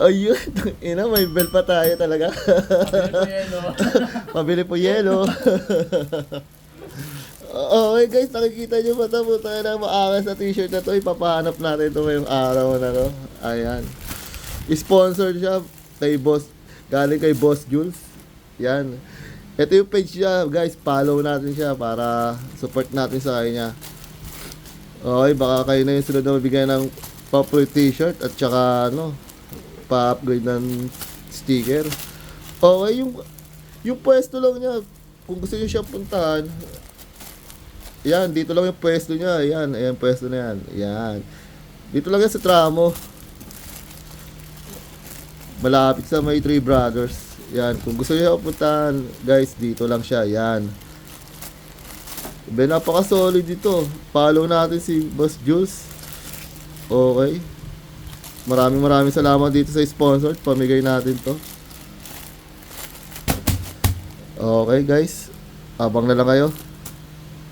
Ayun, ina, may bell pa tayo talaga. Pabili po yelo. Okay guys, nakikita nyo ba ito? Tayo na maangas na t-shirt na to. Ipapahanap natin ito ngayong araw na to. Ayan. Sponsored siya kay Boss, galing kay Boss Jules. Yan. Ito yung page niya, guys. Follow natin siya para support natin sa kanya. Okay, baka kayo na yung sunod na mabigyan ng popular t-shirt at saka ano, pa-upgrade ng sticker. Okay, yung pwesto lang niya. Kung gusto niyo siya puntahan, yan, dito lang yung pwesto niya. Yan, ayan, pwesto na yan. Yan. Dito lang yan sa Tramo. Malapit sa may Three Brothers. Yan, kung gusto niyo puntahan, guys, dito lang siya. Yan. Napaka-solid dito. Follow natin si Boss Jules. Okay. Maraming salamat dito sa sponsor. Pamigay natin to. Okay, guys. Abang na lang kayo.